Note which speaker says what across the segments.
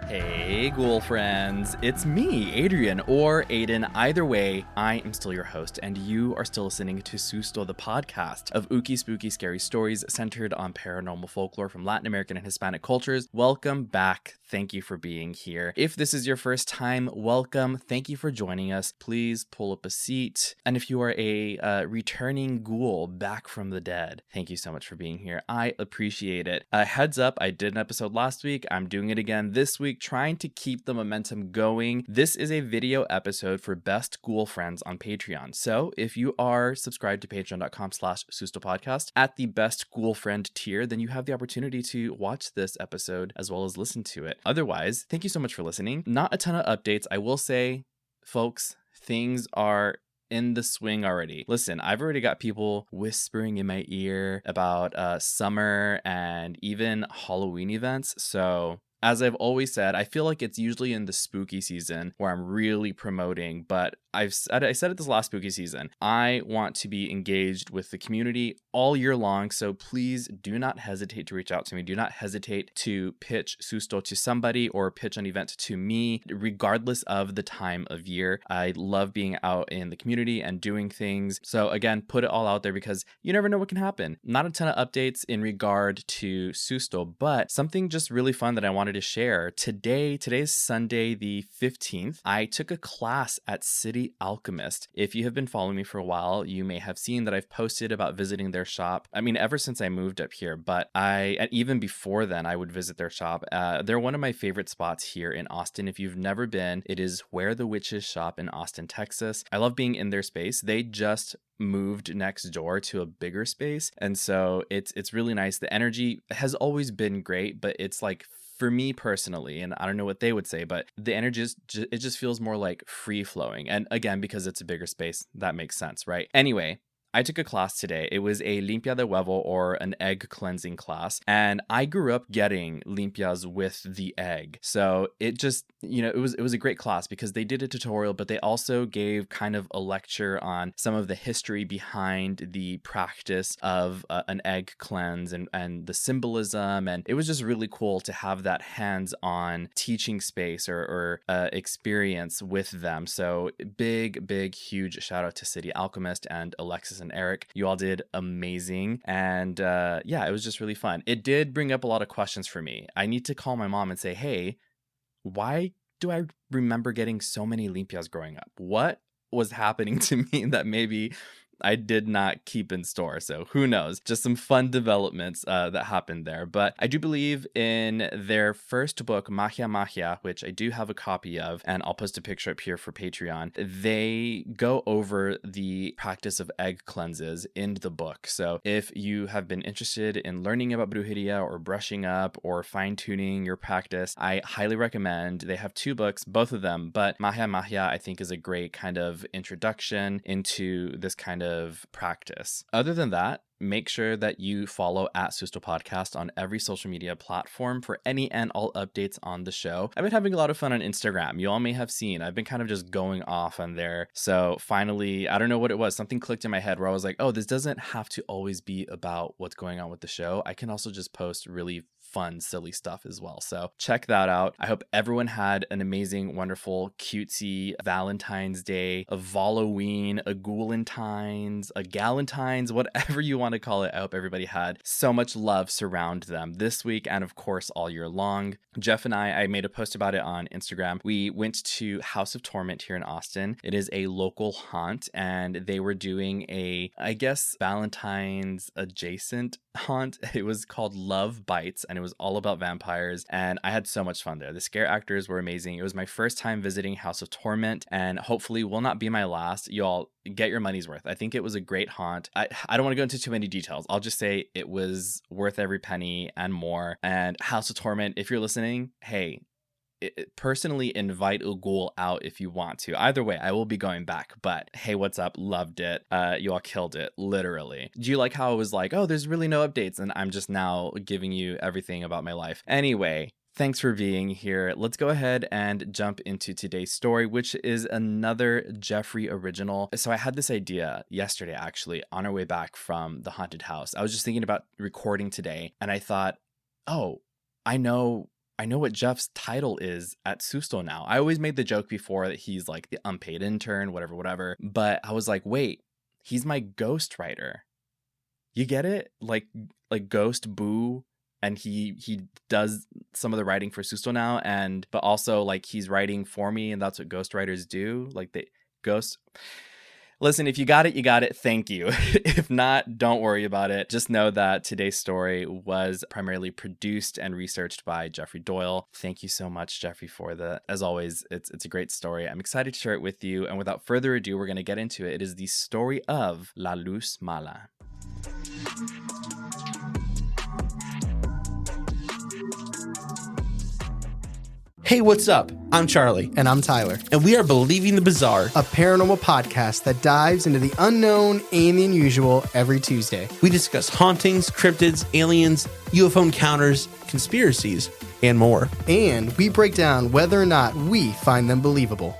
Speaker 1: Hey, ghoul friends. It's me, Adrian, or Ayden. Either way, I am still your host, and you are still listening to Susto, the podcast of ooky, spooky, scary stories centered on paranormal folklore from Latin American and Hispanic cultures. Welcome back. Thank you for being here. If this is your first time, welcome. Thank you for joining us. Please pull up a seat. And if you are a returning ghoul back from the dead, thank you so much for being here. I appreciate it. Heads up, I did an episode last week. I'm doing it again this week, trying to keep the momentum going. This is a video episode for Best Ghoul Friends on Patreon. So if you are subscribed to patreon.com/sustopodcast at the Best Ghoul Friend tier, then you have the opportunity to watch this episode as well as listen to it. Otherwise, thank you so much for listening. Not a ton of updates. I will say, folks, things are in the swing already. Listen, I've already got people whispering in my ear about summer and even Halloween events. So as I've always said, I feel like it's usually in the spooky season where I'm really promoting, but I said it this last spooky season. I want to be engaged with the community all year long, so please do not hesitate to reach out to me. Do not hesitate to pitch Susto to somebody or pitch an event to me, regardless of the time of year. I love being out in the community and doing things. So again, put it all out there because you never know what can happen. Not a ton of updates in regard to Susto, but something just really fun that I wanted to share. Today's Sunday the 15th, I took a class at City Alchemist. If you have been following me for a while, you may have seen that I've posted about visiting their shop. I mean, ever since I moved up here, but and even before then, I would visit their shop. They're one of my favorite spots here in Austin. If you've never been, it is Where the Witches Shop in Austin, Texas. I love being in their space. They just moved next door to a bigger space, and so it's really nice. The energy has always been great, but it's like, for me personally, and I don't know what they would say, but the energy it just feels more like free flowing. And again, because it's a bigger space, that makes sense, right? Anyway, I took a class today. It was a limpia de huevo, or an egg cleansing class. And I grew up getting limpias with the egg. So it just, it was a great class because they did a tutorial, but they also gave kind of a lecture on some of the history behind the practice of an egg cleanse and the symbolism. And it was just really cool to have that hands-on teaching space or experience with them. So big, huge shout out to City Alchemist and Alexis and Eric. You all did amazing. And it was just really fun. It did bring up a lot of questions for me. I need to call my mom and say, hey, why do I remember getting so many limpias growing up? What was happening to me that maybe I did not keep in store? So who knows? Just some fun developments that happened there. But I do believe in their first book, Magia, which I do have a copy of, and I'll post a picture up here for Patreon. They go over the practice of egg cleanses in the book. So if you have been interested in learning about brujeria or brushing up or fine-tuning your practice, I highly recommend. They have two books, both of them, but Magia I think is a great kind of introduction into this kind of practice. Other than that, make sure that you follow at Susto Podcast on every social media platform for any and all updates on the show. I've been having a lot of fun on Instagram. You all may have seen, I've been kind of just going off on there. So finally, I don't know what it was. Something clicked in my head where I was like, oh, this doesn't have to always be about what's going on with the show. I can also just post really fun, silly stuff as well. So check that out. I hope everyone had an amazing, wonderful, cutesy Valentine's Day, a Halloween, a Ghoulentines, a Galentine's, whatever you want to call it. I hope everybody had so much love surround them this week and of course all year long. Jeff and I made a post about it on Instagram. We went to House of Torment here in Austin. It is a local haunt and they were doing a, I guess, Valentine's adjacent haunt. It was called Love Bites and it was all about vampires, and I had so much fun there. The scare actors were amazing. It was my first time visiting House of Torment and hopefully will not be my last. Y'all get your money's worth. I think it was a great haunt. I don't want to go into too many details. I'll just say it was worth every penny and more. And House of Torment, if you're listening, hey, personally invite a ghoul out if you want to. Either way, I will be going back. But hey, what's up? Loved it. You all killed it, literally. Do you like how it was like, oh, there's really no updates, and I'm just now giving you everything about my life? Anyway, thanks for being here. Let's go ahead and jump into today's story, which is another Jeffrey original. So I had this idea yesterday, actually, on our way back from the haunted house. I was just thinking about recording today, and I thought, oh, I know I know what Jeff's title is at Susto now. I always made the joke before that he's like the unpaid intern, whatever. But I was like, wait, he's my ghostwriter. You get it? Like Ghost Boo, and he does some of the writing for Susto now, but also like he's writing for me, and that's what ghostwriters do. Like they ghost. Listen, if you got it, you got it. Thank you. If not, don't worry about it. Just know that today's story was primarily produced and researched by Jeffrey Doyle. Thank you so much, Jeffrey, for that. As always, it's a great story. I'm excited to share it with you. And without further ado, we're going to get into it. It is the story of La Luz Mala.
Speaker 2: Hey, what's up? I'm Charlie.
Speaker 3: And I'm Tyler.
Speaker 2: And we are Believing the Bizarre,
Speaker 3: a paranormal podcast that dives into the unknown and the unusual every Tuesday.
Speaker 2: We discuss hauntings, cryptids, aliens, UFO encounters, conspiracies, and more.
Speaker 3: And we break down whether or not we find them believable.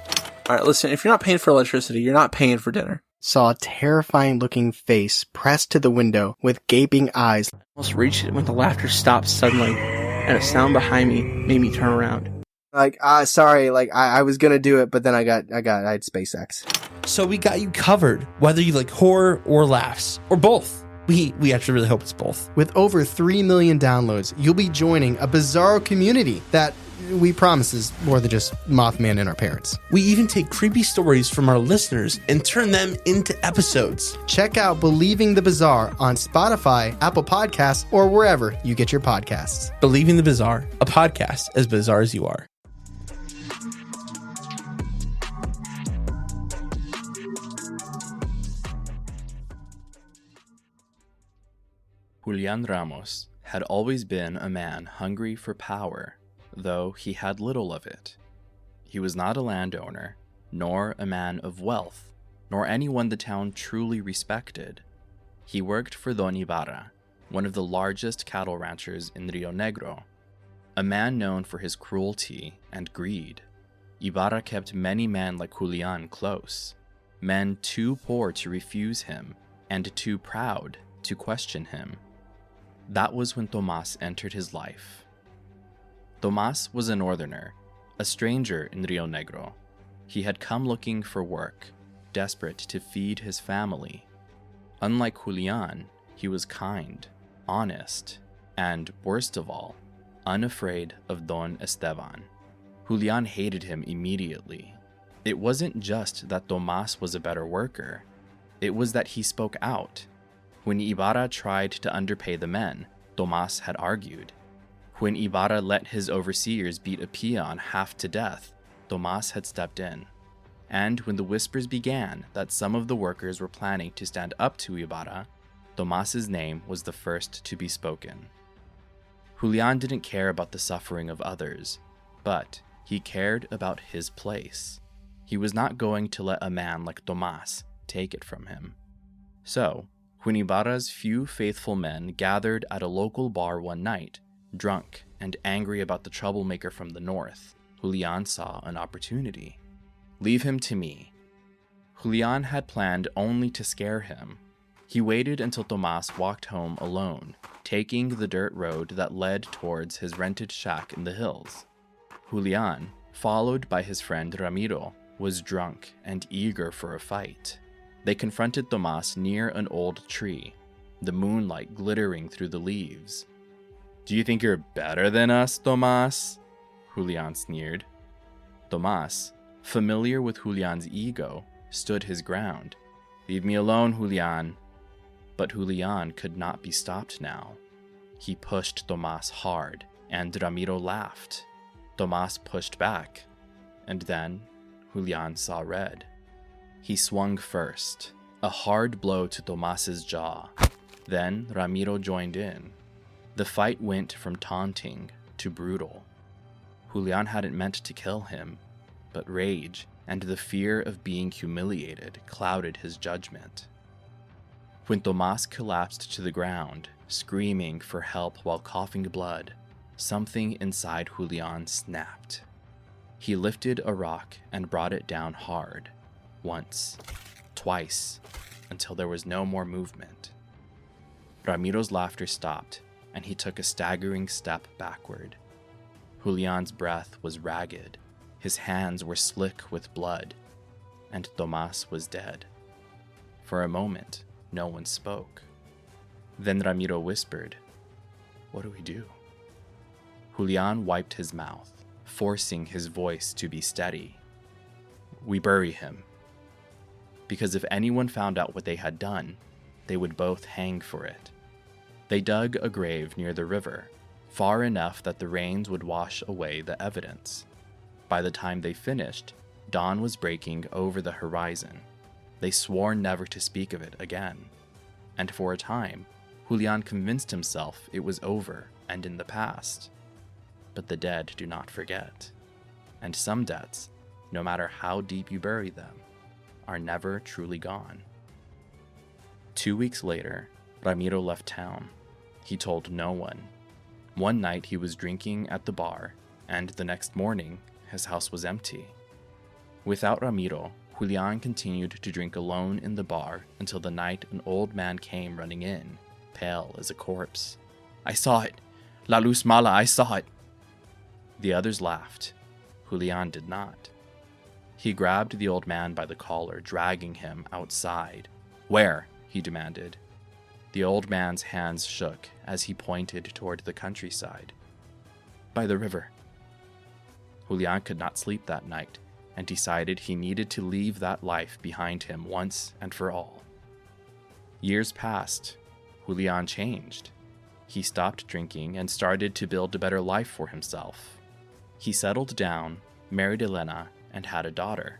Speaker 4: All right, listen, if you're not paying for electricity, you're not paying for dinner.
Speaker 3: Saw a terrifying looking face pressed to the window with gaping eyes.
Speaker 4: Almost reached it when the laughter stopped suddenly, and a sound behind me made me turn around.
Speaker 3: Sorry, I was gonna do it, but then I had SpaceX.
Speaker 2: So we got you covered, whether you like horror or laughs, or both. We actually really hope it's both.
Speaker 3: With over 3 million downloads, you'll be joining a bizarro community that we promise is more than just Mothman and our parents.
Speaker 2: We even take creepy stories from our listeners and turn them into episodes.
Speaker 3: Check out Believing the Bizarre on Spotify, Apple Podcasts, or wherever you get your podcasts.
Speaker 2: Believing the Bizarre, a podcast as bizarre as you are.
Speaker 1: Julian Ramos had always been a man hungry for power, though he had little of it. He was not a landowner, nor a man of wealth, nor anyone the town truly respected. He worked for Don Ibarra, one of the largest cattle ranchers in Rio Negro, a man known for his cruelty and greed. Ibarra kept many men like Julian close, men too poor to refuse him and too proud to question him. That was when Tomas entered his life. Tomas was a northerner, a stranger in Rio Negro. He had come looking for work, desperate to feed his family. Unlike Julian, he was kind, honest, and, worst of all, unafraid of Don Esteban. Julian hated him immediately. It wasn't just that Tomas was a better worker. It was that he spoke out. When Ibarra tried to underpay the men, Tomas had argued. When Ibarra let his overseers beat a peon half to death, Tomas had stepped in. And when the whispers began that some of the workers were planning to stand up to Ibarra, Tomas's name was the first to be spoken. Julian didn't care about the suffering of others, but he cared about his place. He was not going to let a man like Tomas take it from him. So, when Ibarra's few faithful men gathered at a local bar one night, drunk and angry about the troublemaker from the north, Julian saw an opportunity. Leave him to me. Julian had planned only to scare him. He waited until Tomas walked home alone, taking the dirt road that led towards his rented shack in the hills. Julian, followed by his friend Ramiro, was drunk and eager for a fight. They confronted Tomas near an old tree, the moonlight glittering through the leaves. "Do you think you're better than us, Tomas?" Julian sneered. Tomas, familiar with Julian's ego, stood his ground. "Leave me alone, Julian." But Julian could not be stopped now. He pushed Tomas hard, and Ramiro laughed. Tomas pushed back, and then Julian saw red. He swung first, a hard blow to Tomas's jaw. Then Ramiro joined in. The fight went from taunting to brutal. Julian hadn't meant to kill him, but rage and the fear of being humiliated clouded his judgment. When Tomas collapsed to the ground, screaming for help while coughing blood, something inside Julian snapped. He lifted a rock and brought it down hard. Once, twice, until there was no more movement. Ramiro's laughter stopped, and he took a staggering step backward. Julian's breath was ragged, his hands were slick with blood, and Tomas was dead. For a moment, no one spoke. Then Ramiro whispered, "What do we do?" Julian wiped his mouth, forcing his voice to be steady. "We bury him. Because if anyone found out what they had done, they would both hang for it." They dug a grave near the river, far enough that the rains would wash away the evidence. By the time they finished, dawn was breaking over the horizon. They swore never to speak of it again. And for a time, Julian convinced himself it was over and in the past. But the dead do not forget. And some debts, no matter how deep you bury them, are never truly gone. 2 weeks later, Ramiro left town. He told no one. One night he was drinking at the bar, and the next morning, his house was empty. Without Ramiro, Julian continued to drink alone in the bar until the night an old man came running in, pale as a corpse. "I saw it! La Luz Mala, I saw it!" The others laughed. Julian did not. He grabbed the old man by the collar, dragging him outside. "Where?" he demanded. The old man's hands shook as he pointed toward the countryside. "By the river." Julian could not sleep that night and decided he needed to leave that life behind him once and for all. Years passed. Julian changed. He stopped drinking and started to build a better life for himself. He settled down, married Elena, and had a daughter,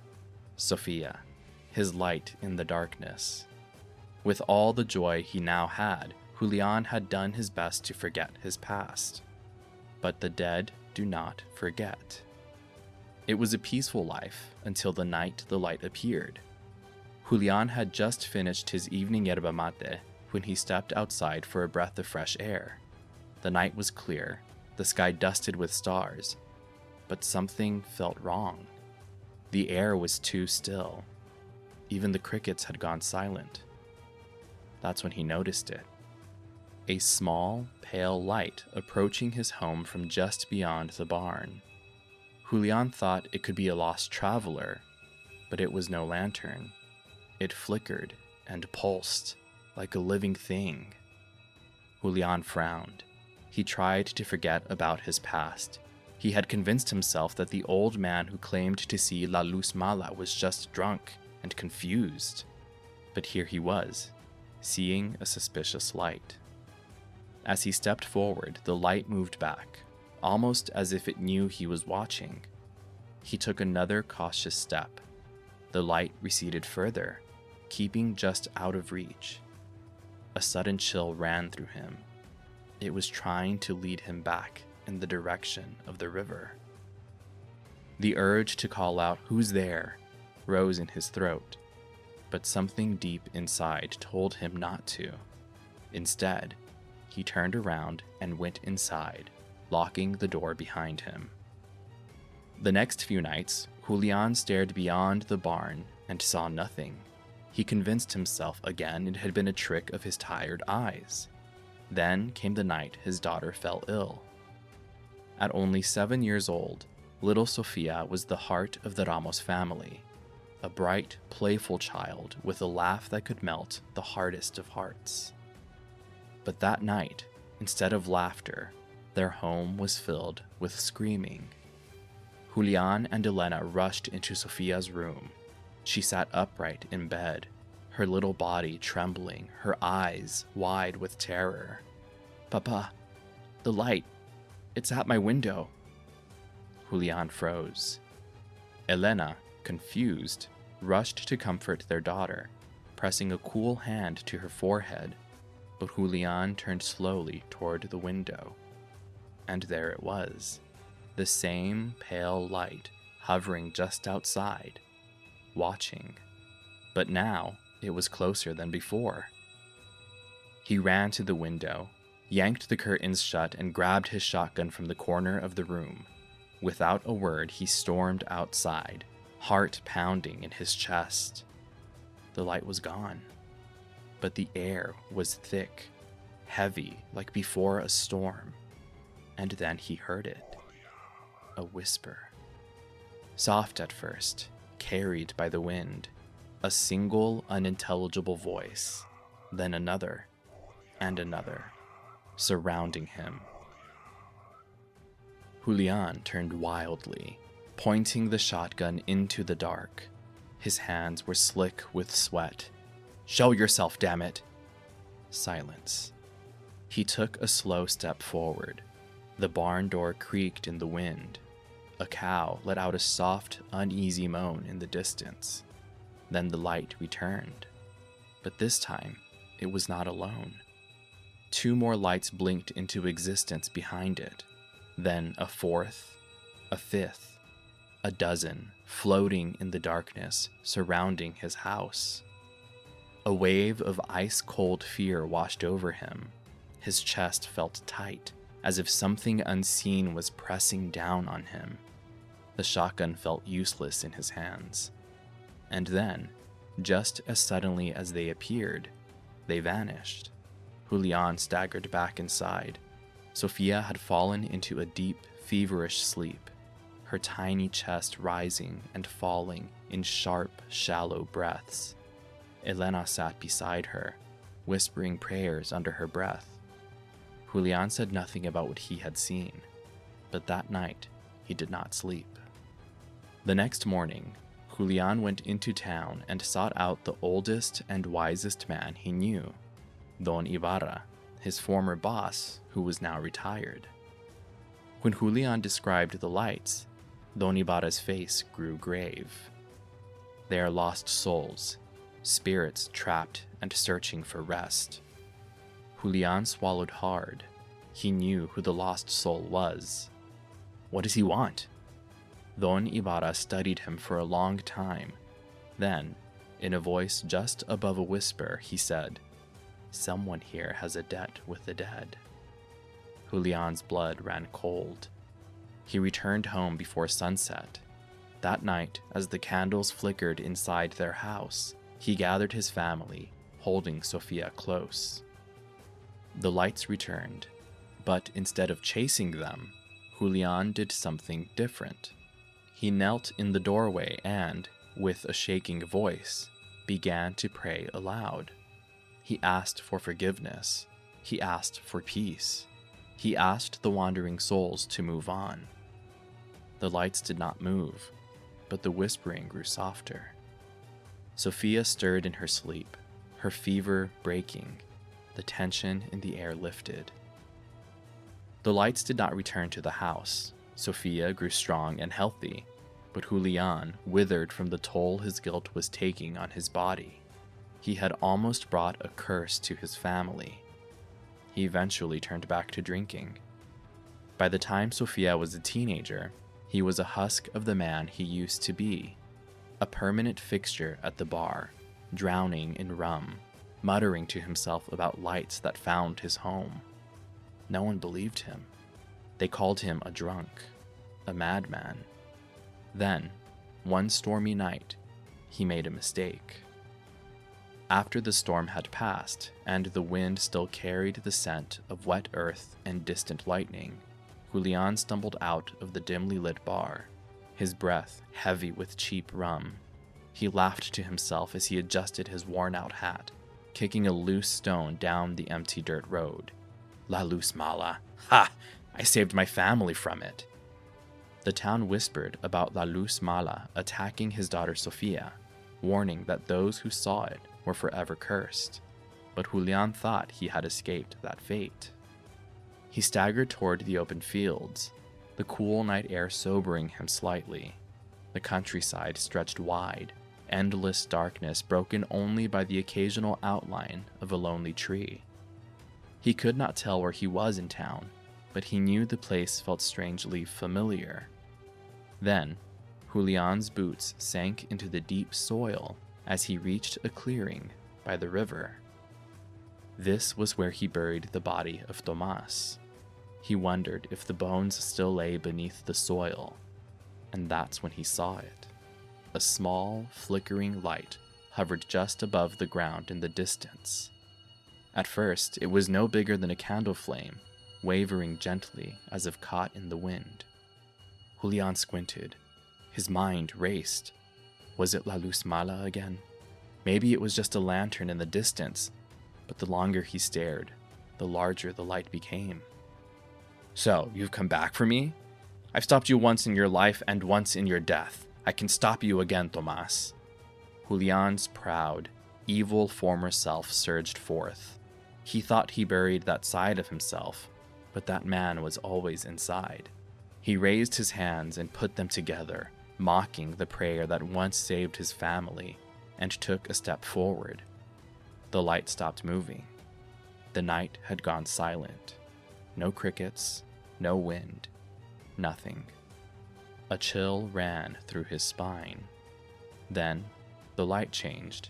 Speaker 1: Sofia, his light in the darkness. With all the joy he now had, Julian had done his best to forget his past. But the dead do not forget. It was a peaceful life until the night the light appeared. Julian had just finished his evening yerba mate when he stepped outside for a breath of fresh air. The night was clear, the sky dusted with stars, but something felt wrong. The air was too still. Even the crickets had gone silent. That's when he noticed it. A small, pale light approaching his home from just beyond the barn. Julian thought it could be a lost traveler, but it was no lantern. It flickered and pulsed like a living thing. Julian frowned. He tried to forget about his past. He had convinced himself that the old man who claimed to see La Luz Mala was just drunk and confused. But here he was, seeing a suspicious light. As he stepped forward, the light moved back, almost as if it knew he was watching. He took another cautious step. The light receded further, keeping just out of reach. A sudden chill ran through him. It was trying to lead him back in the direction of the river. The urge to call out, "Who's there?" rose in his throat, but something deep inside told him not to. Instead, he turned around and went inside, locking the door behind him. The next few nights, Julian stared beyond the barn and saw nothing. He convinced himself again it had been a trick of his tired eyes. Then came the night his daughter fell ill. At only 7 years old, little Sofia was the heart of the Ramos family, a bright, playful child with a laugh that could melt the hardest of hearts. But that night, instead of laughter, their home was filled with screaming. Julian and Elena rushed into Sofia's room. She sat upright in bed, her little body trembling, her eyes wide with terror. "Papa, the light, it's at my window." Julian froze. Elena, confused, rushed to comfort their daughter, pressing a cool hand to her forehead, but Julian turned slowly toward the window. And there it was, the same pale light hovering just outside, watching. But now it was closer than before. He ran to the window, yanked the curtains shut, and grabbed his shotgun from the corner of the room. Without a word, he stormed outside, heart pounding in his chest. The light was gone, but the air was thick, heavy like before a storm. And then he heard it. a whisper. Soft at first, carried by the wind, a single unintelligible voice, then another, and another, surrounding him. Julian turned wildly, pointing the shotgun into the dark. His hands were slick with sweat. "Show yourself, damn it!" Silence. He took a slow step forward. The barn door creaked in the wind. A cow let out a soft, uneasy moan in the distance. Then the light returned. But this time, it was not alone. 2 more lights blinked into existence behind it. Then a 4th, a 5th, a dozen, floating in the darkness surrounding his house. A wave of ice-cold fear washed over him. His chest felt tight, as if something unseen was pressing down on him. The shotgun felt useless in his hands. And then, just as suddenly as they appeared, they vanished. Julian staggered back inside. Sophia had fallen into a deep, feverish sleep, her tiny chest rising and falling in sharp, shallow breaths. Elena sat beside her, whispering prayers under her breath. Julian said nothing about what he had seen, but that night he did not sleep. The next morning, Julian went into town and sought out the oldest and wisest man he knew, Don Ibarra, his former boss, who was now retired. When Julian described the lights, Don Ibarra's face grew grave. They are lost souls, spirits trapped and searching for rest. Julian swallowed hard. He knew who the lost soul was. What does he want? Don Ibarra studied him for a long time. Then, in a voice just above a whisper, he said, "Someone here has a debt with the dead." Julian's blood ran cold. He returned home before sunset. That night, as the candles flickered inside their house, he gathered his family, holding Sophia close. The lights returned, but instead of chasing them, Julian did something different. He knelt in the doorway and, with a shaking voice, began to pray aloud. He asked for forgiveness. He asked for peace. He asked the wandering souls to move on. The lights did not move, but the whispering grew softer. Sophia stirred in her sleep, her fever breaking. The tension in the air lifted. The lights did not return to the house. Sophia grew strong and healthy, but Julian withered from the toll his guilt was taking on his body. He had almost brought a curse to his family. He eventually turned back to drinking. By the time Sophia was a teenager, he was a husk of the man he used to be, a permanent fixture at the bar, drowning in rum, muttering to himself about lights that found his home. No one believed him. They called him a drunk, a madman. Then, one stormy night, he made a mistake. After the storm had passed, and the wind still carried the scent of wet earth and distant lightning, Julian stumbled out of the dimly lit bar, his breath heavy with cheap rum. He laughed to himself as he adjusted his worn-out hat, kicking a loose stone down the empty dirt road. La Luz Mala. Ha! I saved my family from it. The town whispered about La Luz Mala attacking his daughter Sophia, warning that those who saw it were forever cursed. But Julian thought he had escaped that fate. He staggered toward the open fields, the cool night air sobering him slightly. The countryside stretched wide, endless darkness broken only by the occasional outline of a lonely tree. He could not tell where he was in town, but he knew the place felt strangely familiar. Then, Julian's boots sank into the deep soil as he reached a clearing by the river. This was where he buried the body of Tomas. He wondered if the bones still lay beneath the soil, and that's when he saw it. A small, flickering light hovered just above the ground in the distance. At first, it was no bigger than a candle flame, wavering gently as if caught in the wind. Julian squinted. His mind raced. Was it La Luz Mala again? Maybe it was just a lantern in the distance, but the longer he stared, the larger the light became. So, you've come back for me? I've stopped you once in your life and once in your death. I can stop you again, Tomas. Julian's proud, evil former self surged forth. He thought he buried that side of himself, but that man was always inside. He raised his hands and put them together, mocking the prayer that once saved his family, and took a step forward. The light stopped moving. The night had gone silent. No crickets, no wind, nothing. A chill ran through his spine. Then, the light changed.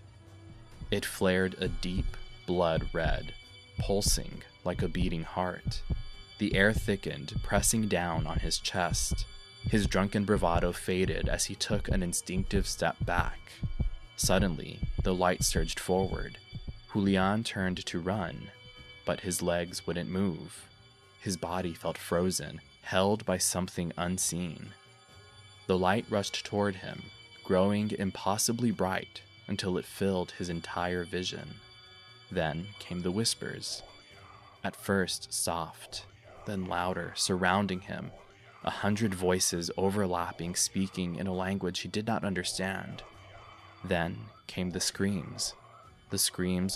Speaker 1: It flared a deep blood red, pulsing like a beating heart. The air thickened, pressing down on his chest. His drunken bravado faded as he took an instinctive step back. Suddenly, the light surged forward. Julian turned to run, but his legs wouldn't move. His body felt frozen, held by something unseen. The light rushed toward him, growing impossibly bright until it filled his entire vision. Then came the whispers. At first soft, then louder, surrounding him, 100 voices overlapping, speaking in a language he did not understand. Then came the screams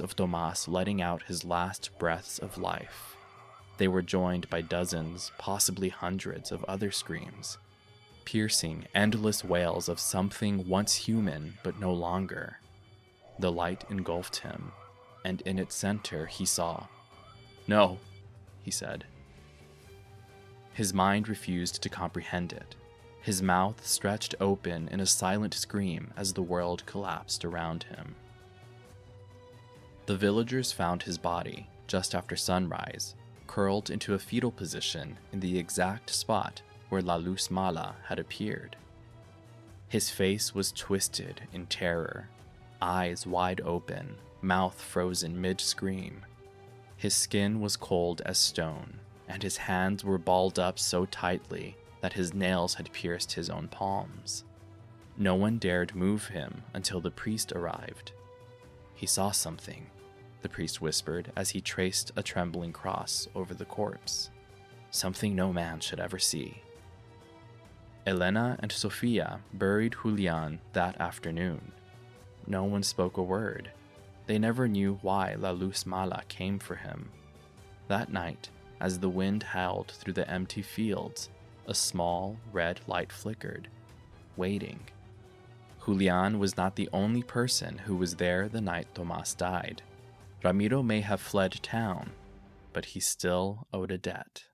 Speaker 1: of Tomas letting out his last breaths of life. They were joined by dozens, possibly hundreds of other screams, piercing, endless wails of something once human but no longer. The light engulfed him, and in its center he saw. "No," he said. His mind refused to comprehend it. His mouth stretched open in a silent scream as the world collapsed around him. The villagers found his body just after sunrise, curled into a fetal position in the exact spot where La Luz Mala had appeared. His face was twisted in terror, eyes wide open, mouth frozen mid-scream. His skin was cold as stone, and his hands were balled up so tightly that his nails had pierced his own palms. No one dared move him until the priest arrived. "He saw something," the priest whispered as he traced a trembling cross over the corpse. "Something no man should ever see." Elena and Sofia buried Julian that afternoon. No one spoke a word. They never knew why La Luz Mala came for him. That night, as the wind howled through the empty fields, a small red light flickered, waiting. Julian was not the only person who was there the night Tomas died. Ramiro may have fled town, but he still owed a debt.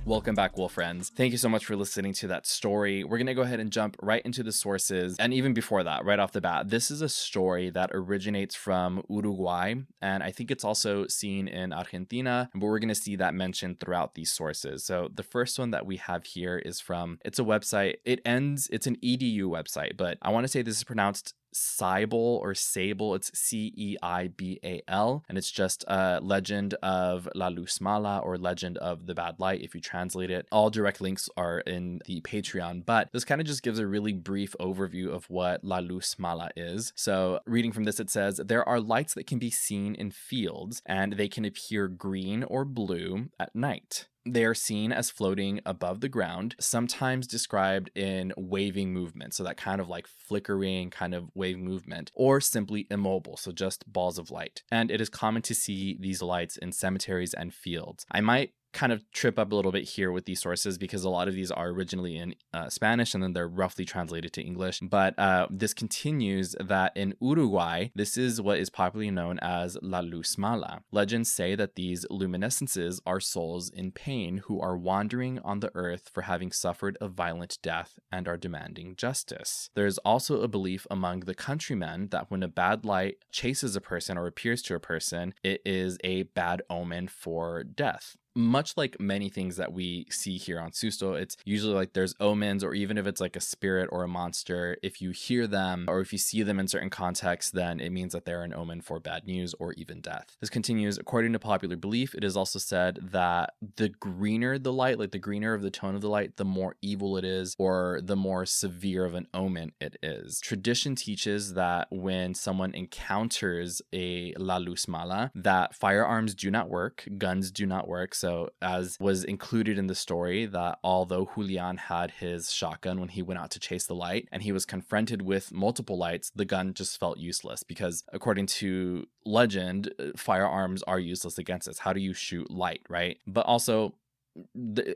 Speaker 1: Welcome back, Wolf friends. Thank you so much for listening to that story. We're going to go ahead and jump right into the sources. And even before that, right off the bat, this is a story that originates from Uruguay. And I think it's also seen in Argentina, but we're going to see that mentioned throughout these sources. So the first one that we have here is from, it's a website. It's an EDU website, but I want to say this is pronounced Ceibal or Sable. It's Ceibal, and it's just a legend of La Luz Mala or legend of the bad light if you translate it. All direct links are in the Patreon, but this kind of just gives a really brief overview of what La Luz Mala is. So reading from this, it says, there are lights that can be seen in fields and they can appear green or blue at night. They are seen as floating above the ground, sometimes described in waving movement, so that kind of like flickering kind of wave movement, or simply immobile, so just balls of light. And it is common to see these lights in cemeteries and fields. I might kind of trip up a little bit here with these sources because a lot of these are originally in Spanish and then they're roughly translated to English. But this continues that in Uruguay, this is what is popularly known as La Luz Mala. Legends say that these luminescences are souls in pain who are wandering on the earth for having suffered a violent death and are demanding justice. There is also a belief among the countrymen that when a bad light chases a person or appears to a person, it is a bad omen for death. much like many things that we see here on Susto, it's usually like there's omens, or even if it's like a spirit or a monster, if you hear them or if you see them in certain contexts, then it means that they're an omen for bad news or even death. This continues, according to popular belief, it is also said that the greener the light, like the greener of the tone of the light, the more evil it is, or the more severe of an omen it is. Tradition teaches that when someone encounters a La Luz Mala, that firearms do not work, guns do not work. So as was included in the story, that although Julian had his shotgun when he went out to chase the light and he was confronted with multiple lights, the gun just felt useless because according to legend, firearms are useless against us. How do you shoot light, right? But also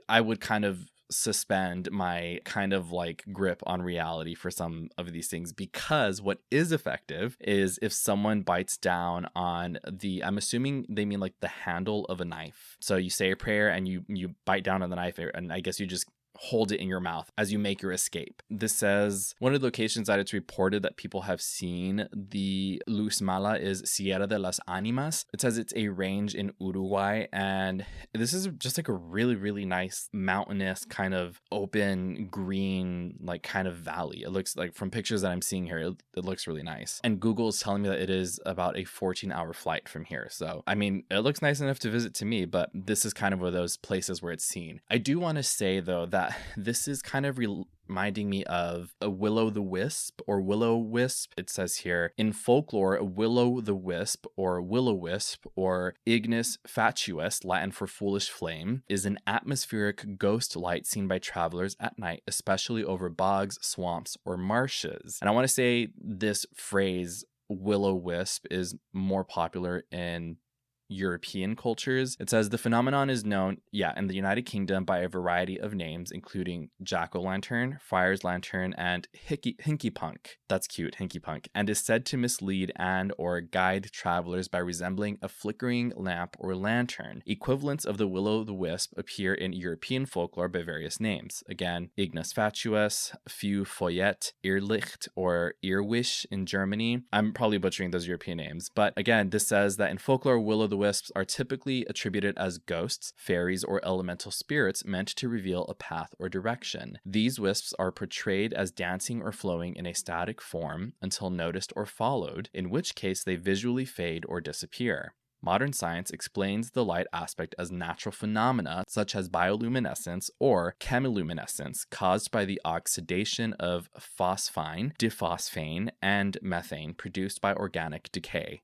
Speaker 1: I would kind of suspend my kind of like grip on reality for some of these things, because what is effective is if someone bites down on the, I'm assuming they mean like the handle of a knife. So you say a prayer and you bite down on the knife, and I guess you just hold it in your mouth as you make your escape. This says one of the locations that it's reported that people have seen the Luz Mala is Sierra de las Animas. It says it's a range in Uruguay, and this is just like a really, really nice mountainous kind of open green like kind of valley. It looks like, from pictures that I'm seeing here, it looks really nice. And Google is telling me that it is about a 14-hour flight from here. So I mean, it looks nice enough to visit to me, but this is kind of one of those places where it's seen. I do want to say though that this is kind of reminding me of a will-o'-the-wisp or willow-wisp. It says here, in folklore, a will-o'-the-wisp or willow-wisp or ignis fatuus, Latin for foolish flame, is an atmospheric ghost light seen by travelers at night, especially over bogs, swamps, or marshes. And I want to say this phrase, will-o'-wisp, is more popular in European cultures. It says the phenomenon is known, in the United Kingdom by a variety of names, including jack-o'-lantern, friar's lantern, and hinky punk. That's cute, hinky punk, and is said to mislead and or guide travelers by resembling a flickering lamp or lantern. Equivalents of the will-o'-the-wisp appear in European folklore by various names. Again, ignis fatuus, feu foyet, irrlicht, or irrwisch in Germany. I'm probably butchering those European names, but again, this says that in folklore, will-o'-the-wisps are typically attributed as ghosts, fairies, or elemental spirits meant to reveal a path or direction. These wisps are portrayed as dancing or flowing in a static form until noticed or followed, in which case they visually fade or disappear. Modern science explains the light aspect as natural phenomena such as bioluminescence or chemiluminescence caused by the oxidation of phosphine, diphosphane, and methane produced by organic decay.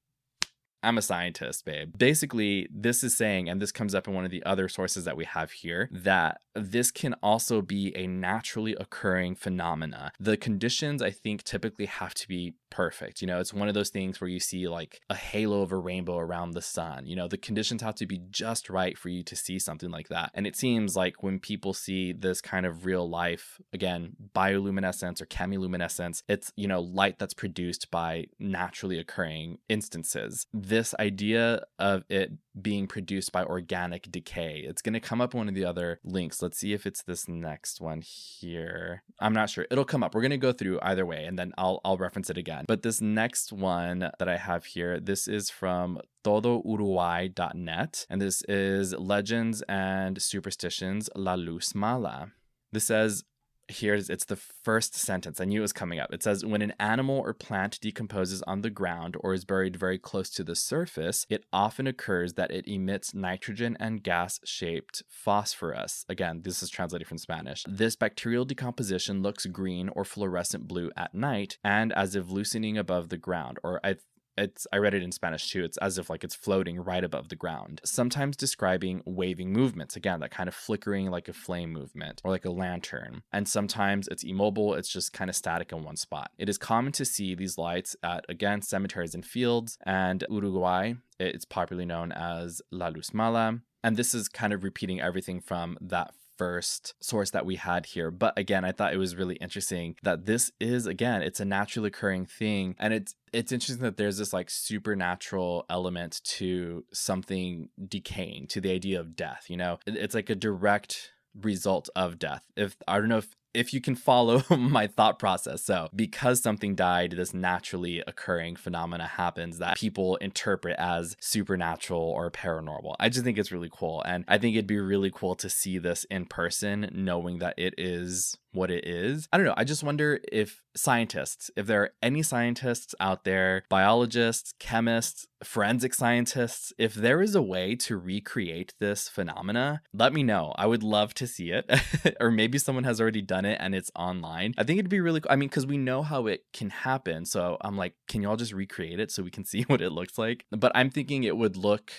Speaker 1: I'm a scientist, babe. Basically, this is saying, and this comes up in one of the other sources that we have here, that this can also be a naturally occurring phenomena. The conditions, I think, typically have to be perfect. You know, it's one of those things where you see like a halo of a rainbow around the sun. You know, the conditions have to be just right for you to see something like that. And it seems like when people see this kind of real life, again, bioluminescence or chemiluminescence, it's, you know, light that's produced by naturally occurring instances. This idea of it being produced by organic decay, it's going to come up in one of the other links. Let's see if it's this next one here. I'm not sure. It'll come up. We're going to go through either way, and then I'll reference it again. But this next one that I have here, this is from todouruguay.net, and this is Legends and Superstitions La Luz Mala. This says, it's the first sentence. I knew it was coming up. It says, when an animal or plant decomposes on the ground or is buried very close to the surface, it often occurs that it emits nitrogen and gas-shaped phosphorus. Again, this is translated from Spanish. This bacterial decomposition looks green or fluorescent blue at night and as if loosening above the ground, or I read it in Spanish too. It's as if like it's floating right above the ground, sometimes describing waving movements. Again, that kind of flickering like a flame movement or like a lantern. And sometimes it's immobile. It's just kind of static in one spot. It is common to see these lights at, again, cemeteries and fields, and Uruguay, it's popularly known as La Luz Mala. And this is kind of repeating everything from that first source that we had here. But again, I thought it was really interesting that this is, again, it's a naturally occurring thing. And it's interesting that there's this like supernatural element to something decaying, to the idea of death. You know, it's like a direct result of death. I don't know if if you can follow my thought process. So because something died, this naturally occurring phenomena happens that people interpret as supernatural or paranormal. I just think it's really cool. And I think it'd be really cool to see this in person, knowing that it is what it is. I don't know. I just wonder if scientists, if there are any scientists out there, biologists, chemists, forensic scientists, if there is a way to recreate this phenomena, let me know. I would love to see it. Or maybe someone has already done it and it's online. I think it'd be really cool. I mean, because we know how it can happen. So I'm like, can y'all just recreate it so we can see what it looks like? But I'm thinking it would look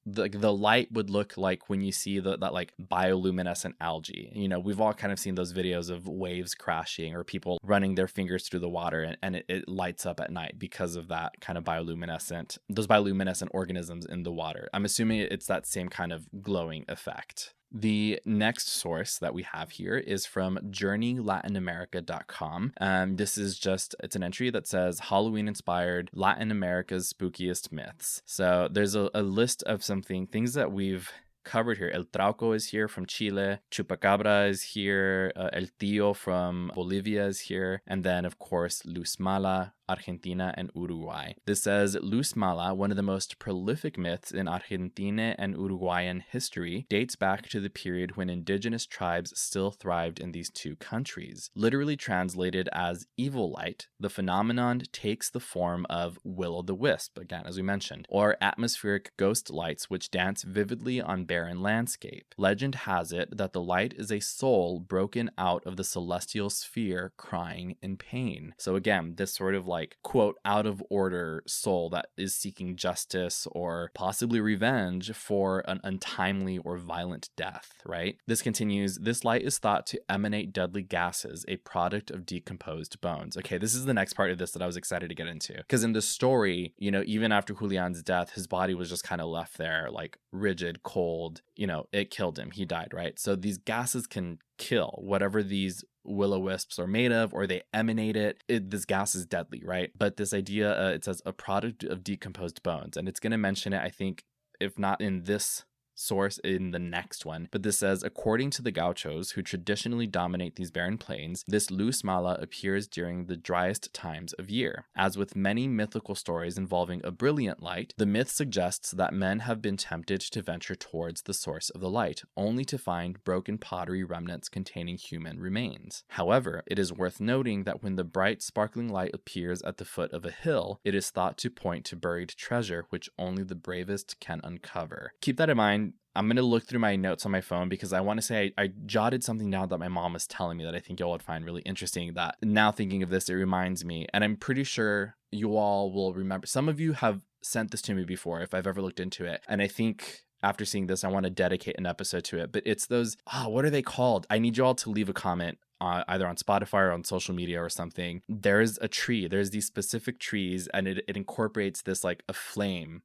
Speaker 1: the light would look like when you see that like bioluminescent algae. You know, we've all kind of seen those videos of waves crashing or people running their fingers through the water and it lights up at night because of that kind of those bioluminescent organisms in the water. I'm assuming it's that same kind of glowing effect. The next source that we have here is from journeylatinamerica.com. This is it's an entry that says Halloween inspired Latin America's spookiest myths. So there's a list of things that we've covered here. El Trauco is here from Chile. Chupacabra is here. El Tío from Bolivia is here. And then, of course, Luz Mala, Argentina, and Uruguay. This says Luz Mala, one of the most prolific myths in Argentina and Uruguayan history, dates back to the period when indigenous tribes still thrived in these two countries. Literally translated as evil light, the phenomenon takes the form of will-o'-the-wisp, again, as we mentioned, or atmospheric ghost lights which dance vividly on barren landscape. Legend has it that the light is a soul broken out of the celestial sphere crying in pain. So again, this sort of like, quote, out of order soul that is seeking justice or possibly revenge for an untimely or violent death, right? This continues, this light is thought to emanate deadly gases, a product of decomposed bones. Okay, this is the next part of this that I was excited to get into. Because in the story, you know, even after Julian's death, his body was just kind of left there, like rigid, cold, you know, it killed him. He died, right? So these gases can kill whatever these will-o'-wisps are made of, or they emanate this gas is deadly, right? But this idea, it says a product of decomposed bones, and it's going to mention it, I think, if not in this source, in the next one. But this says, according to the gauchos, who traditionally dominate these barren plains, this Luz Mala appears during the driest times of year. As with many mythical stories involving a brilliant light, the myth suggests that men have been tempted to venture towards the source of the light, only to find broken pottery remnants containing human remains. However, it is worth noting that when the bright, sparkling light appears at the foot of a hill, it is thought to point to buried treasure which only the bravest can uncover. Keep that in mind. I'm going to look through my notes on my phone because I want to say I jotted something down that my mom was telling me that I think y'all would find really interesting, that now thinking of this, it reminds me, and I'm pretty sure you all will remember. Some of you have sent this to me before if I've ever looked into it. And I think after seeing this, I want to dedicate an episode to it. But it's those, what are they called? I need you all to leave a comment either on Spotify or on social media or something. There's a tree. There's these specific trees, and it incorporates this like a flame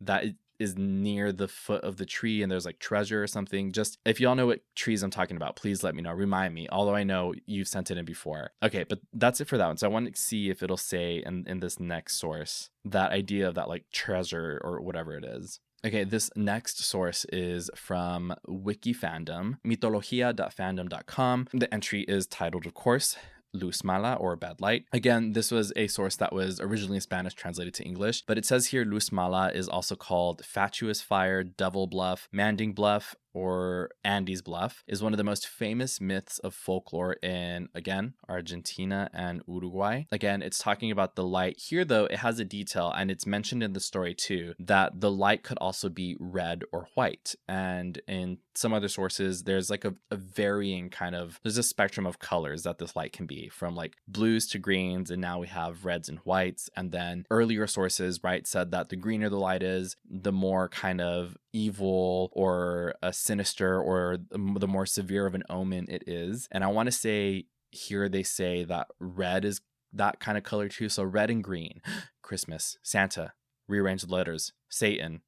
Speaker 1: that is near the foot of the tree, and there's like treasure or something. Just if y'all know what trees I'm talking about, please let me know. Remind me, although I know you've sent it in before. Okay, but that's it for that one. So I want to see if it'll say in this next source that idea of that like treasure or whatever it is. Okay, this next source is from Wikifandom, mitologia.fandom.com. The entry is titled, of course, Luz Mala, or Bad Light. Again, this was a source that was originally in Spanish translated to English, but it says here Luz Mala is also called Fatuous Fire, Devil Bluff, Manding Bluff, or Andes Bluff, is one of the most famous myths of folklore in, again, Argentina and Uruguay. Again, it's talking about the light. Here, though, it has a detail, and it's mentioned in the story, too, that the light could also be red or white. And in some other sources, there's like a varying kind of, there's a spectrum of colors that this light can be, from like blues to greens, and now we have reds and whites. And then earlier sources, right, said that the greener the light is, the more kind of evil or a sinister or the more severe of an omen it is. And I want to say here they say that red is that kind of color too. So red and green, Christmas, Santa, rearrange the letters, Satan.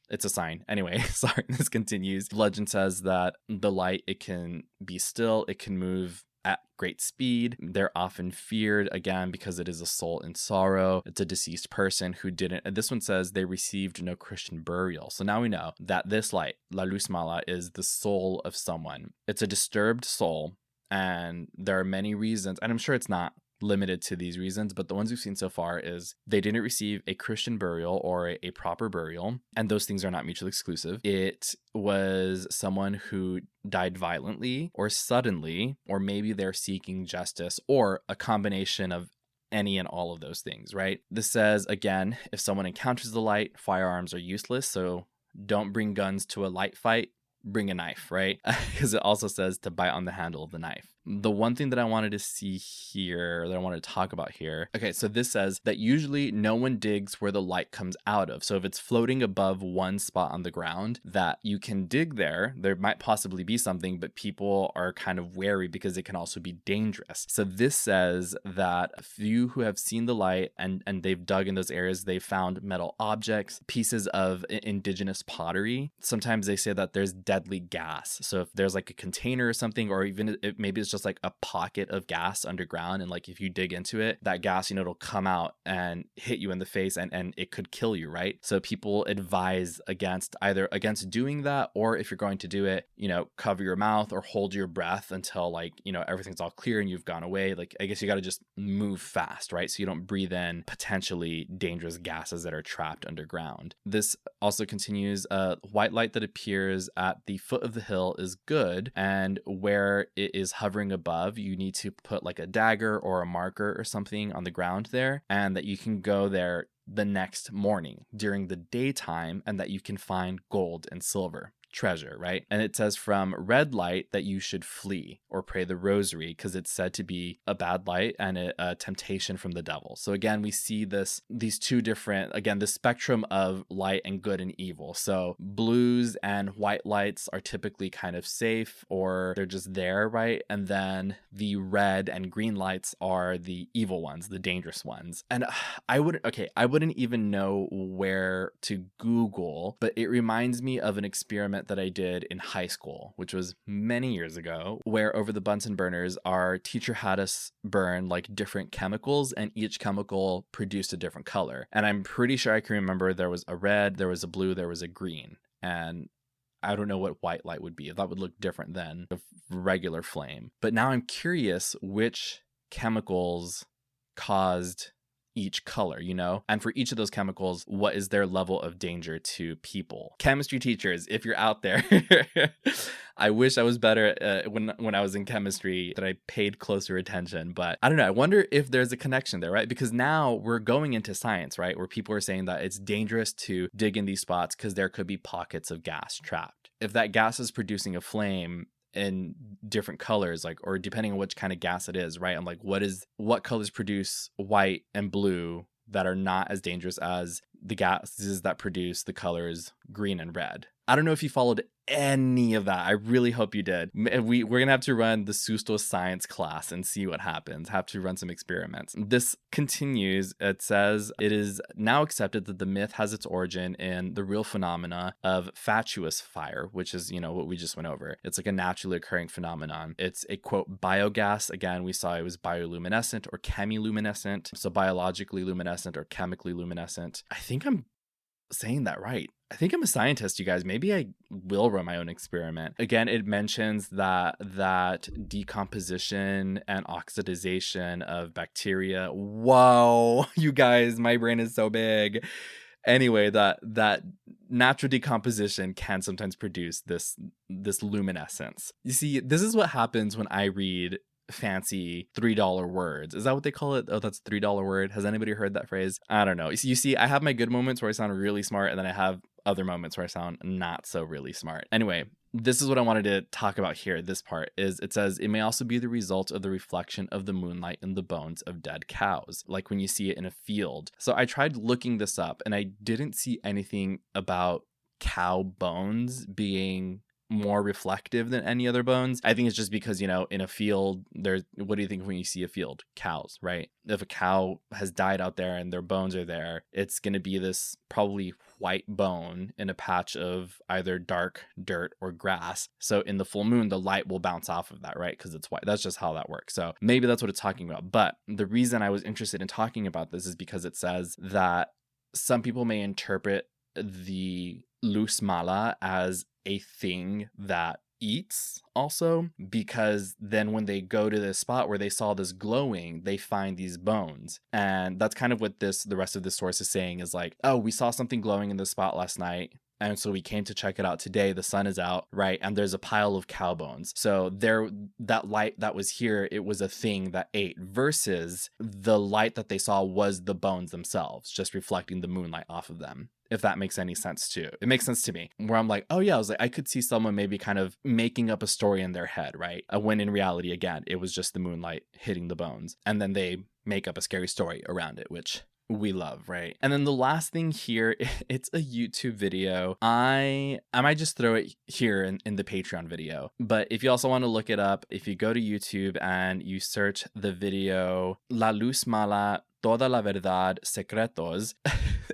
Speaker 1: It's a sign. Anyway, sorry, this continues. Legend says that the light, it can be still, it can move at great speed. They're often feared, again, because it is a soul in sorrow. It's a deceased person who didn't, and this one says they received no Christian burial. So now we know that this light, La Luz Mala, is the soul of someone. It's a disturbed soul, And there are many reasons, and I'm sure it's not limited to these reasons, but the ones we've seen so far is they didn't receive a Christian burial or a proper burial, and those things are not mutually exclusive. It was someone who died violently or suddenly, or maybe they're seeking justice, or a combination of any and all of those things, right? This says, again, if someone encounters the light, firearms are useless, so don't bring guns to a light fight. Bring a knife, right? Because it also says to bite on the handle of the knife. The one thing that I wanted to see here, that I wanted to talk about here. Okay, so this says that usually no one digs where the light comes out of. So if it's floating above one spot on the ground, that you can dig there might possibly be something, but people are kind of wary because it can also be dangerous. So this says that a few who have seen the light and they've dug in those areas, they've found metal objects, pieces of indigenous pottery. Sometimes they say that there's deadly gas. So if there's like a container or something, or even maybe it's just like a pocket of gas underground, and like if you dig into it, that gas, it'll come out and hit you in the face, and it could kill you, right? So people advise against doing that, or if you're going to do it, cover your mouth or hold your breath until everything's all clear and you've gone away. Like, I guess you got to just move fast, right? So you don't breathe in potentially dangerous gases that are trapped underground. This also continues, white light that appears at the foot of the hill is good, and where it is hovering above, you need to put like a dagger or a marker or something on the ground there, and that you can go there the next morning during the daytime, and that you can find gold and silver treasure, right? And it says from red light that you should flee or pray the rosary, because it's said to be a bad light and a temptation from the devil. So again, we see these two different, the spectrum of light and good and evil. So blues and white lights are typically kind of safe, or they're just there, right? And then the red and green lights are the evil ones, the dangerous ones. And I wouldn't even know where to Google, but it reminds me of an experiment that I did in high school, which was many years ago, where over the Bunsen burners, our teacher had us burn like different chemicals, and each chemical produced a different color. And I'm pretty sure I can remember there was a red, there was a blue, there was a green. And I don't know what white light would be. That would look different than a regular flame. But now I'm curious which chemicals caused each color, and for each of those chemicals, what is their level of danger to people? Chemistry teachers, if you're out there, I wish I was better when I was in chemistry, that I paid closer attention. But I don't know. I wonder if there's a connection there, right? Because now we're going into science, right? Where people are saying that it's dangerous to dig in these spots because there could be pockets of gas trapped. If that gas is producing a flame in different colors, or depending on which kind of gas it is, right? And what colors produce white and blue that are not as dangerous as the gases that produce the colors green and red? I don't know if you followed any of that. I really hope you did. We're going to have to run the Susto science class and see what happens. Have to run some experiments. This continues. It says, it is now accepted that the myth has its origin in the real phenomena of fatuous fire, which is, what we just went over. It's like a naturally occurring phenomenon. It's a, quote, biogas. Again, we saw it was bioluminescent or chemiluminescent. So biologically luminescent or chemically luminescent. I think I'm saying that right. I think I'm a scientist, you guys. Maybe I will run my own experiment. Again, it mentions that decomposition and oxidization of bacteria. Whoa, you guys, my brain is so big. Anyway, that natural decomposition can sometimes produce this luminescence. You see, this is what happens when I read fancy $3 words. Is that what they call it? Oh, that's $3 word. Has anybody heard that phrase? I don't know. You see, I have my good moments where I sound really smart, and then I have other moments where I sound not so really smart. Anyway, this is what I wanted to talk about here. This part is, it says, it may also be the result of the reflection of the moonlight in the bones of dead cows, like when you see it in a field. So I tried looking this up, and I didn't see anything about cow bones being more reflective than any other bones. I think it's just because, in a field, what do you think when you see a field? Cows, right? If a cow has died out there and their bones are there, it's going to be this probably white bone in a patch of either dark dirt or grass. So in the full moon, the light will bounce off of that, right? Because it's white. That's just how that works. So maybe that's what it's talking about. But the reason I was interested in talking about this is because it says that some people may interpret the Luz Mala as a thing that eats also, because then when they go to this spot where they saw this glowing, they find these bones. And that's kind of what the rest of this source is saying, is like, oh, we saw something glowing in this spot last night, and so we came to check it out today. The sun is out, right? And there's a pile of cow bones. So that light that was here, it was a thing that ate, versus the light that they saw was the bones themselves, just reflecting the moonlight off of them. If that makes any sense too. It makes sense to me, where I'm like, oh yeah, I was like, I could see someone maybe kind of making up a story in their head, right? When in reality, again, it was just the moonlight hitting the bones. And then they make up a scary story around it, which we love, right? And then the last thing here, it's a YouTube video. I might just throw it here in the Patreon video. But if you also want to look it up, if you go to YouTube and you search the video La Luz Mala, Toda la Verdad, Secretos,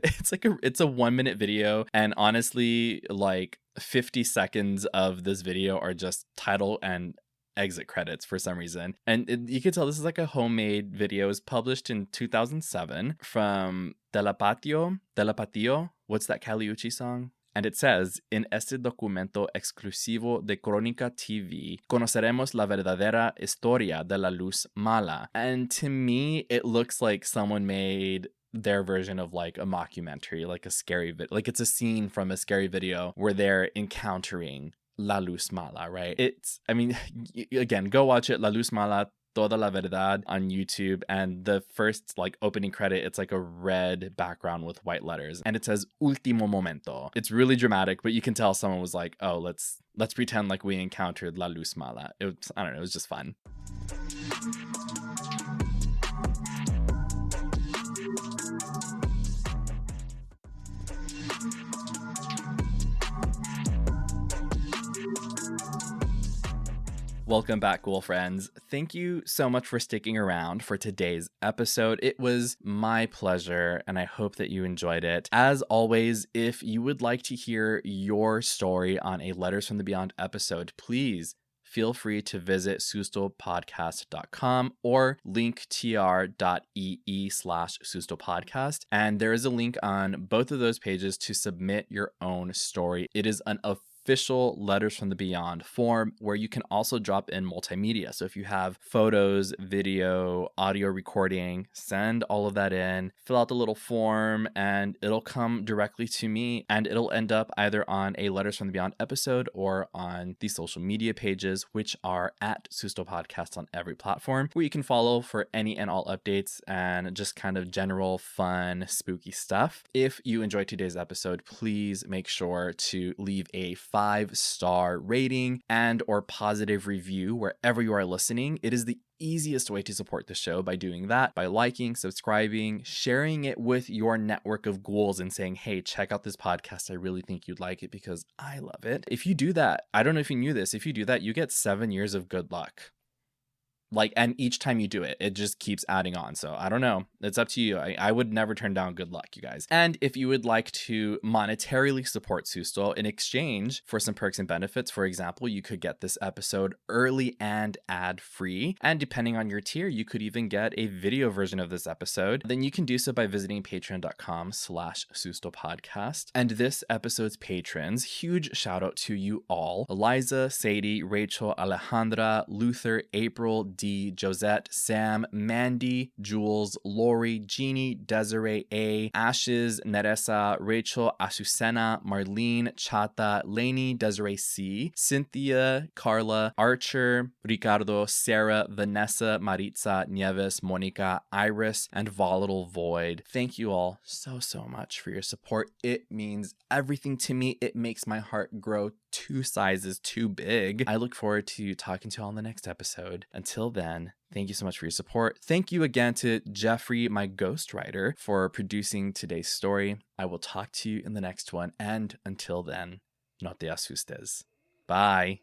Speaker 1: it's a 1 minute video, and honestly, like 50 seconds of this video are just title and exit credits for some reason. And you can tell this is like a homemade video. It was published in 2007 from Telepatio. What's that Kali Uchi song? And it says, en este documento exclusivo de Crónica TV, conoceremos la verdadera historia de la Luz Mala. And to me, it looks like someone made their version of like a mockumentary, like a scary video. Like it's a scene from a scary video where they're encountering La Luz Mala, right? Again, go watch it, La Luz Mala, Toda la Verdad on YouTube, and the first like opening credit, it's like a red background with white letters, and it says Último Momento. It's really dramatic, but you can tell someone was like, oh, let's pretend like we encountered La Luz Mala. I don't know, it was just fun. Welcome back, ghoul friends. Thank you so much for sticking around for today's episode. It was my pleasure, and I hope that you enjoyed it. As always, if you would like to hear your story on a Letters from the Beyond episode, please feel free to visit sustopodcast.com or linktr.ee/sustopodcast. And there is a link on both of those pages to submit your own story. It is an official Letters from the Beyond form where you can also drop in multimedia. So if you have photos, video, audio recording, send all of that in, fill out the little form, and it'll come directly to me, and it'll end up either on a Letters from the Beyond episode or on the social media pages, which are at Susto Podcast on every platform, where you can follow for any and all updates and just kind of general fun, spooky stuff. If you enjoyed today's episode, please make sure to leave a 5-star rating and or positive review wherever you are listening. It is the easiest way to support the show by doing that, by liking, subscribing, sharing it with your network of ghouls and saying, hey, check out this podcast. I really think you'd like it because I love it. If you do that, I don't know if you knew this, if you do that, you get 7 years of good luck. And each time you do it, it just keeps adding on. So I don't know. It's up to you. I would never turn down good luck, you guys. And if you would like to monetarily support Susto in exchange for some perks and benefits, for example, you could get this episode early and ad-free. And depending on your tier, you could even get a video version of this episode. Then you can do so by visiting patreon.com/sustopodcast. And this episode's patrons, huge shout out to you all: Eliza, Sadie, Rachel, Alejandra, Luther, April, D, Josette, Sam, Mandy, Jules, Lori, Jeannie, Desiree A, Ashes, Neresa, Rachel, Azucena, Marlene, Chata, Lainey, Desiree C, Cynthia, Carla, Archer, Ricardo, Sarah, Vanessa, Maritza, Nieves, Monica, Iris, and Volatile Void. Thank you all so much for your support. It means everything to me. It makes my heart grow 2 sizes too big. I look forward to talking to you all in the next episode. Until then, thank you so much for your support. Thank you again to Jeffrey, my ghostwriter, for producing today's story. I will talk to you in the next one. And until then, no te asustes. Bye.